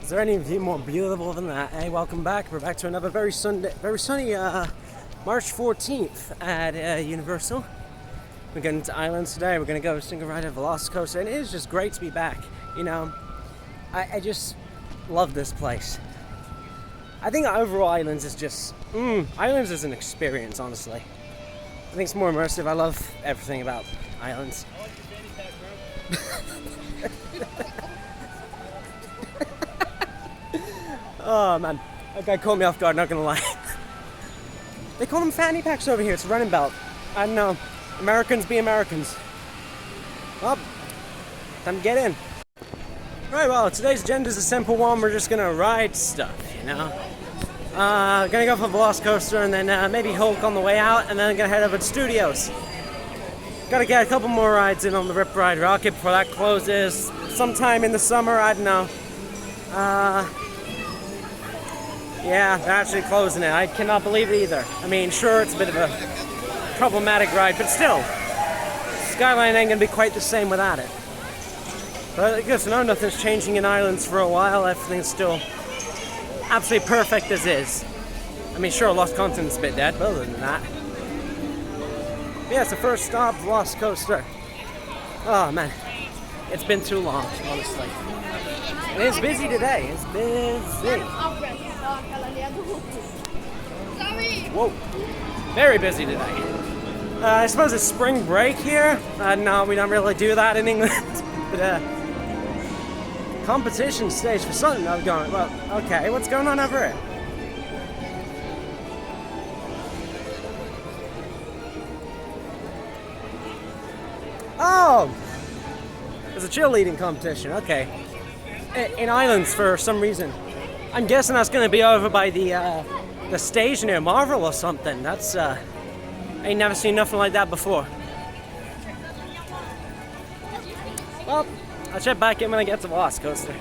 Is there any view more beautiful than that? Hey, welcome back. We're back to another very sunny March 14th at Universal. We're getting to Islands today. We're going to go single ride at VelociCoaster, and it is just great to be back. You know, I just love this place. I think overall Islands is just, Islands is an experience, honestly. I think it's more immersive. I love everything about Islands. Oh man, that guy caught me off guard, not gonna lie. They call them fanny packs over here, it's a running belt. I don't know, Americans be Americans. Well, time to get in. Right, well, today's agenda is a simple one. We're just gonna ride stuff, you know. Gonna go for VelociCoaster and then maybe Hulk on the way out, and then gonna head over to Studios. Gotta get a couple more rides in on the Rip Ride Rockit before that closes. Sometime in the summer, I don't know. Yeah, they're actually closing it. I cannot believe it either. I mean, sure, it's a bit of a problematic ride, but still, Skyline ain't gonna be quite the same without it. But I guess no, nothing's changing in Islands for a while. Everything's still absolutely perfect as is. I mean, sure, Lost Continent's a bit dead, but other than that. Yeah, it's the first stop, VelociCoaster. Oh man, it's been too long, honestly. And it's busy today. It's busy. Whoa, very busy today. I suppose it's spring break here. No, we don't really do that in England. But competition stage for something. I'm going, well, okay, what's going on over here? Oh, there's a cheerleading competition. Okay, in Islands for some reason. I'm guessing that's going to be over by the stage near Marvel or something. That's I ain't never seen nothing like that before. Well, I'll check back in when I get to VelociCoaster.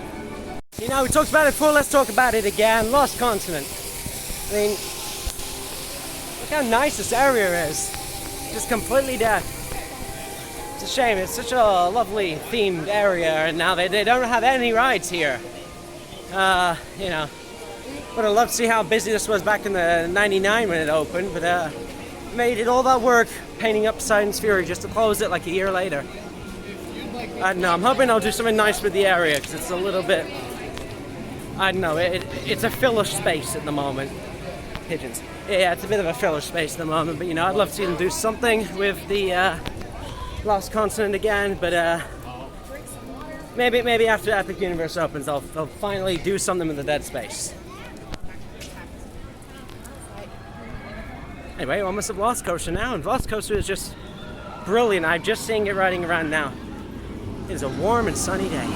You know, we talked about it before. Let's talk about it again. Lost Continent. I mean, look how nice this area is. Just completely dead. It's a shame. It's such a lovely themed area, and now they don't have any rides here. You know, would have loved to see how busy this was back in the '99 when it opened, but made it all that work painting up Poseidon's Fury just to close it like a year later. I don't know. I'm hoping I'll do something nice with the area because it's a little bit. I don't know. It's a filler space at the moment. Pigeons. Yeah, it's a bit of a filler space at the moment, but you know, I'd love to see them do something with the Lost Continent again, but maybe after Epic Universe opens, they'll finally do something with the dead space. Anyway, almost at VelociCoaster now, and VelociCoaster is just brilliant. I'm just seeing it riding around now. It is a warm and sunny day.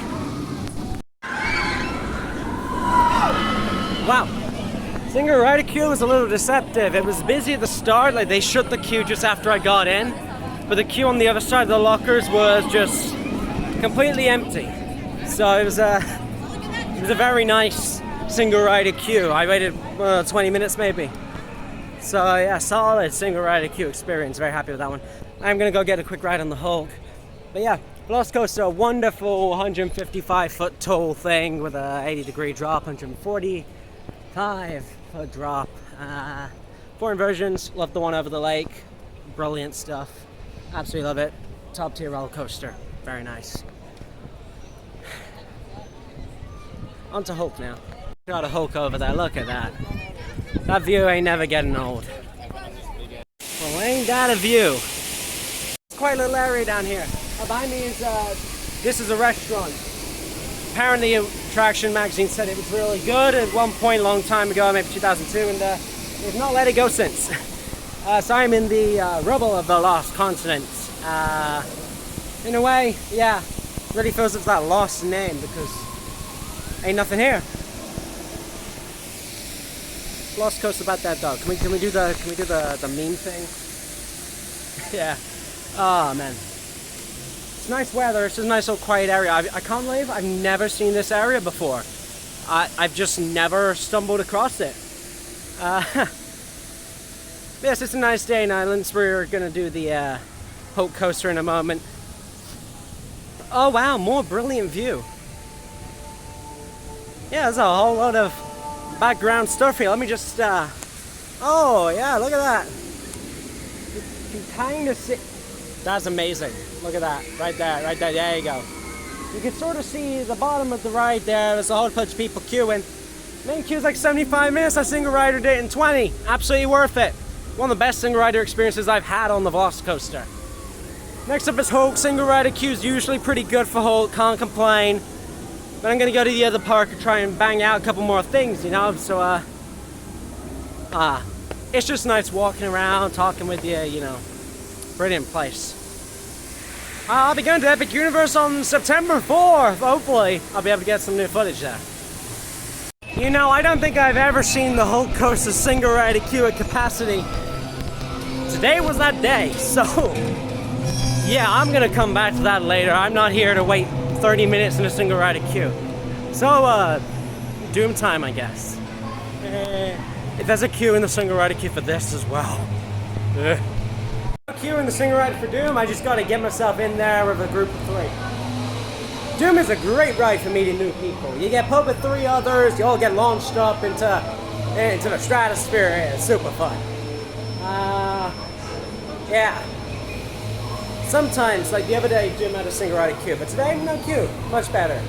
Wow. Single rider queue was a little deceptive. It was busy at the start, like they shut the queue just after I got in, but the queue on the other side of the lockers was just completely empty. So it was a very nice single rider queue. I waited 20 minutes maybe. So yeah, solid single rider queue experience. Very happy with that one. I'm gonna go get a quick ride on the Hulk. But yeah, VelociCoaster, a wonderful 155 foot tall thing with a 80-degree drop, 145 foot drop. 4 inversions. Love the one over the lake. Brilliant stuff. Absolutely love it. Top tier roller coaster. Very nice. On to Hulk now. Got a Hulk over there. Look at that. That view ain't never getting old. Well, ain't that a view? It's quite a little area down here. Behind me is, this is a restaurant. Apparently Attraction Magazine said it was really good at one point a long time ago, maybe 2002, and they've not let it go since. So I'm in the rubble of the Lost Continent. In a way, yeah, really feels it's that lost name because ain't nothing here. VelociCoaster about that dog. Can we do the meme thing? Yeah. Oh man. It's nice weather. It's just a nice little quiet area. I can't believe I've never seen this area before. I've just never stumbled across it. Yes, it's a nice day in Islands. We're gonna do the Hulk coaster in a moment. Oh wow, more brilliant view. Yeah, there's a whole lot of background stuff here. Let me just, oh yeah, look at that. You can kind of see, that's amazing. Look at that, right there, there you go. You can sort of see the bottom of the ride there. There's a whole bunch of people queuing. Main queue's like 75 minutes, I single rider did it in 20. Absolutely worth it. One of the best single rider experiences I've had on the VelociCoaster. Next up is Hulk. Single rider queue's usually pretty good for Hulk, can't complain. But I'm gonna go to the other park and try and bang out a couple more things, you know, so it's just nice walking around, talking with you, you know. Brilliant place. I'll be going to Epic Universe on September 4th, hopefully. I'll be able to get some new footage there. You know, I don't think I've ever seen the Hulk Coaster single rider queue at capacity. Today was that day, so yeah, I'm gonna come back to that later. I'm not here to wait 30 minutes in a single rider queue. So, Doom time, I guess. If there's a queue in the single rider queue for this as well. Queue in the single rider for Doom, I just gotta get myself in there with a group of 3. Doom is a great ride for meeting new people. You get put with 3 others, you all get launched up into the stratosphere. It's super fun. Yeah. Sometimes, like the other day, Jim had a single rider queue, but today, no queue. Much better.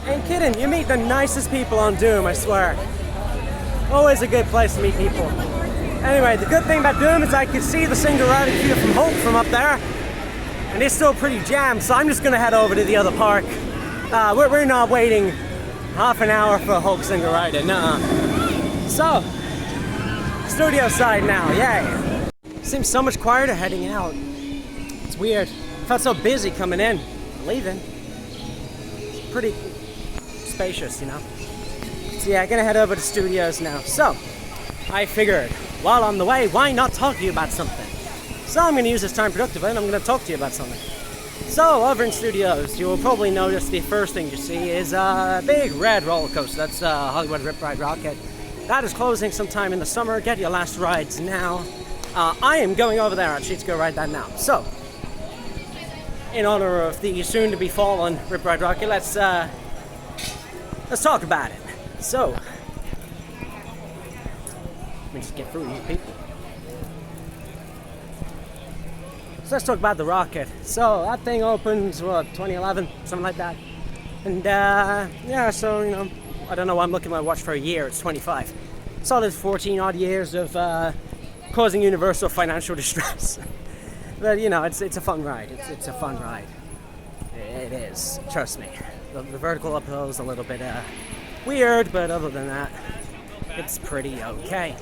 Ain't kidding, you meet the nicest people on Doom, I swear. Always a good place to meet people. Anyway, the good thing about Doom is I can see the single rider queue from Hulk from up there, and it's still pretty jammed, so I'm just gonna head over to the other park. We're not waiting half an hour for a Hulk single rider, nuh-uh. So, studio side now, yay. Seems so much quieter heading out. It's weird. I felt so busy coming in, leaving. It's pretty spacious, you know. So yeah, I'm gonna head over to studios now. So, I figured, while on the way, why not talk to you about something? So I'm gonna use this time productively and I'm gonna talk to you about something. So, over in studios, you will probably notice the first thing you see is a big red roller coaster. That's Hollywood Rip Ride Rockit. That is closing sometime in the summer. Get your last rides now. I am going over there actually to go ride that now. So, in honor of the soon-to-be fallen Rip Ride Rockit, let's talk about it. So, let me just get through these people. So let's talk about the Rockit. So that thing opens, what, 2011, something like that. And yeah, so you know, I don't know why I'm looking at my watch for a year. It's 25. Solid 14 odd years of causing Universal financial distress. But you know, it's a fun ride. It's a fun ride. It is. Trust me. The vertical uphill is a little bit weird, but other than that, it's pretty okay.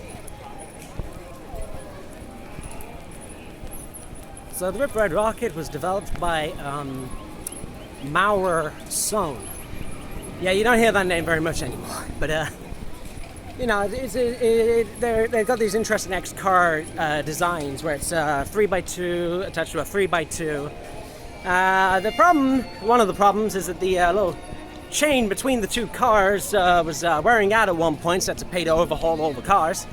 So the Rip Ride Rockit was developed by Maurer Sohn. Yeah, you don't hear that name very much anymore, but you know, they've got these interesting X-car designs where it's 3x2 attached to a 3x2. The problem, one of the problems, is that the little chain between the two cars was wearing out at one point, so I had to pay to overhaul all the cars.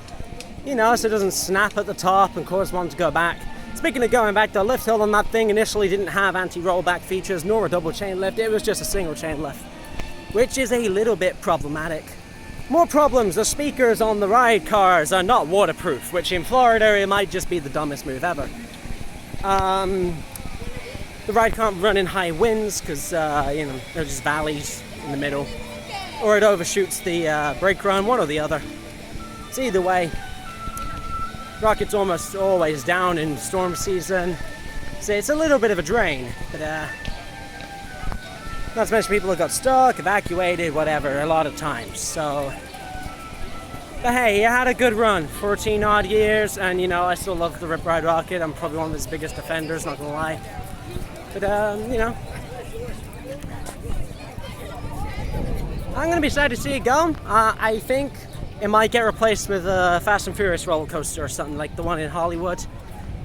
You know, so it doesn't snap at the top and cause one to go back. Speaking of going back, the lift hill on that thing initially didn't have anti-rollback features nor a double chain lift. It was just a single chain lift, which is a little bit problematic. More problems, the speakers on the ride cars are not waterproof, which in Florida area might just be the dumbest move ever. The ride can't run in high winds because, you know, there's just valleys in the middle. Or it overshoots the brake run, one or the other. So either way, Rockit's almost always down in storm season. So it's a little bit of a drain, but not to mention people have got stuck, evacuated, whatever, a lot of times. So, but hey, it had a good run, 14 odd years, and you know, I still love the Rip Ride Rockit. I'm probably one of his biggest defenders, not gonna lie. But you know, I'm gonna be sad to see it go. I think it might get replaced with a Fast and Furious roller coaster or something like the one in Hollywood.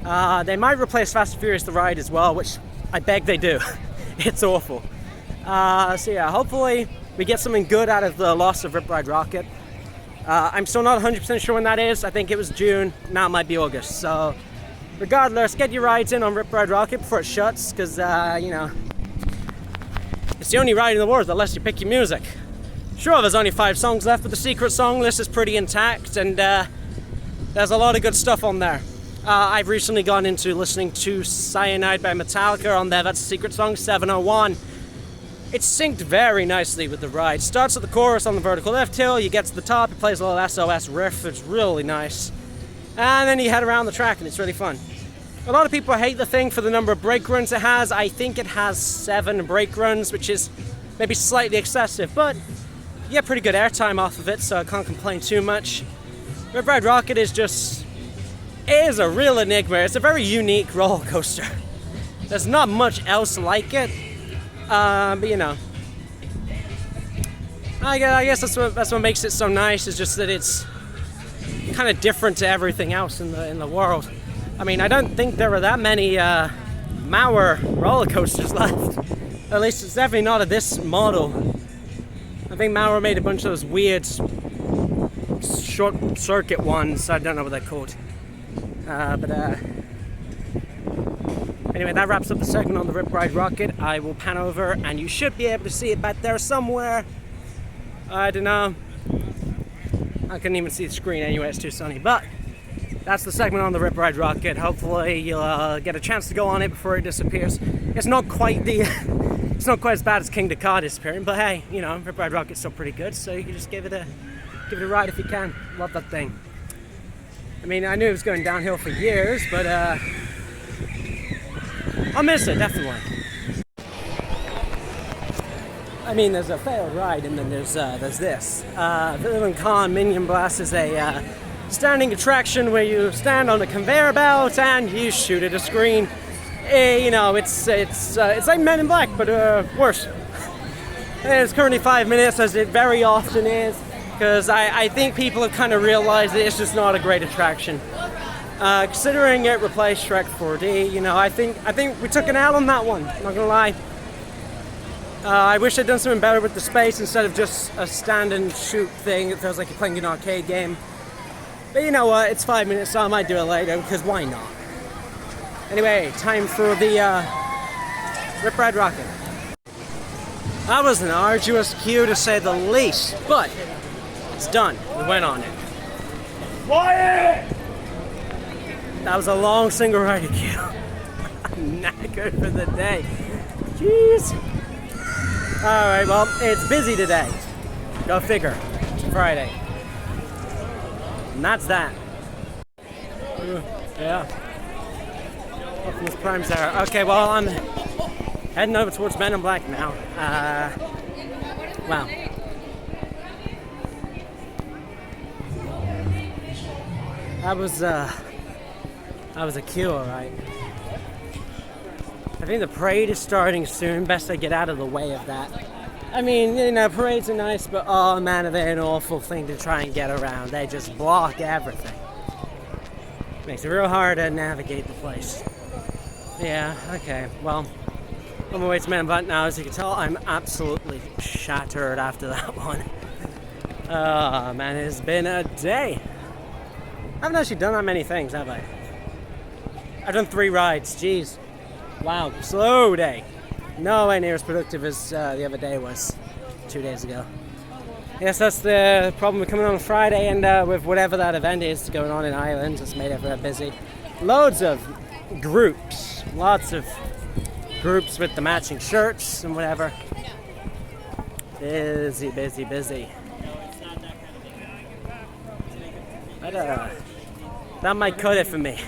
They might replace Fast and Furious the ride as well, which I beg they do. It's awful. So yeah, hopefully we get something good out of the loss of Rip Ride Rockit. I'm still not 100% sure when that is. I think it was June, now it might be August. So regardless, get your rides in on Rip Ride Rockit before it shuts, because you know, it's the only ride in the world that lets you pick your music. Sure, there's only 5 songs left, but the secret song list is pretty intact, and there's a lot of good stuff on there. I've recently gone into listening to Cyanide by Metallica on there. That's the secret song, 701. It's synced very nicely with the ride. Starts at the chorus on the vertical left hill, you get to the top, it plays a little SOS riff, it's really nice. And then you head around the track and it's really fun. A lot of people hate the thing for the number of brake runs it has. I think it has 7 brake runs, which is maybe slightly excessive, but you get pretty good airtime off of it, so I can't complain too much. Rip Ride Rockit is a real enigma. It's a very unique roller coaster. There's not much else like it, but you know, I guess that's what makes it so nice. Is just that it's kind of different to everything else in the world. I mean, I don't think there are that many Mauer roller coasters left. At least it's definitely not of this model. I think Mauer made a bunch of those weird short circuit ones. I don't know what they're called. Anyway, that wraps up the segment on the Rip Ride Rockit. I will pan over and you should be able to see it back there somewhere. I don't know. I couldn't even see the screen anyway, it's too sunny. But that's the segment on the Rip Ride Rockit. Hopefully you'll get a chance to go on it before it disappears. It's not quite it's not quite as bad as King Dakar disappearing, but hey, you know, Rip Ride Rockit's still pretty good, so you can just give it a ride if you can. Love that thing. I mean, I knew it was going downhill for years, but I'll miss it, definitely. I mean, there's a failed ride, and then there's this. Villain Khan Minion Blast is a standing attraction where you stand on a conveyor belt and you shoot at a screen. You know, it's like Men in Black, but worse. It's currently 5 minutes, as it very often is, because I think people have kind of realized that it's just not a great attraction. Considering it replaced Shrek 4D, you know, I think we took an L on that one, not gonna lie. I wish I'd done something better with the space instead of just a stand and shoot thing. It feels like you're playing an arcade game. But you know what, it's 5 minutes, so I might do it later, because why not? Anyway, time for the Rip Ride Rockit. That was an arduous queue to say the least, but it's done. We went on it. Quiet! That was a long single rider queue. I'm knackered for the day. Jeez. Alright, well, it's busy today. Go figure. It's Friday. And that's that. Yeah. Optimus Prime's there. Okay, well, I'm heading over towards Men in Black now. Wow. That was a queue, alright. I think the parade is starting soon. Best I get out of the way of that. I mean, you know, parades are nice, but oh man, are they an awful thing to try and get around. They just block everything. Makes it real hard to navigate the place. Yeah, okay, well, on my way to Men in Black now. As you can tell, I'm absolutely shattered after that one. Oh man, it's been a day. I haven't actually done that many things, have I? I've done 3 rides, jeez. Wow, slow day. Nowhere near as productive as the other day was 2 days ago. Yes, that's the problem with coming on a Friday and with whatever that event is going on in Ireland. It's made everyone busy. Loads of groups. Lots of groups with the matching shirts and whatever. Busy, busy, busy. But, that might cut it for me.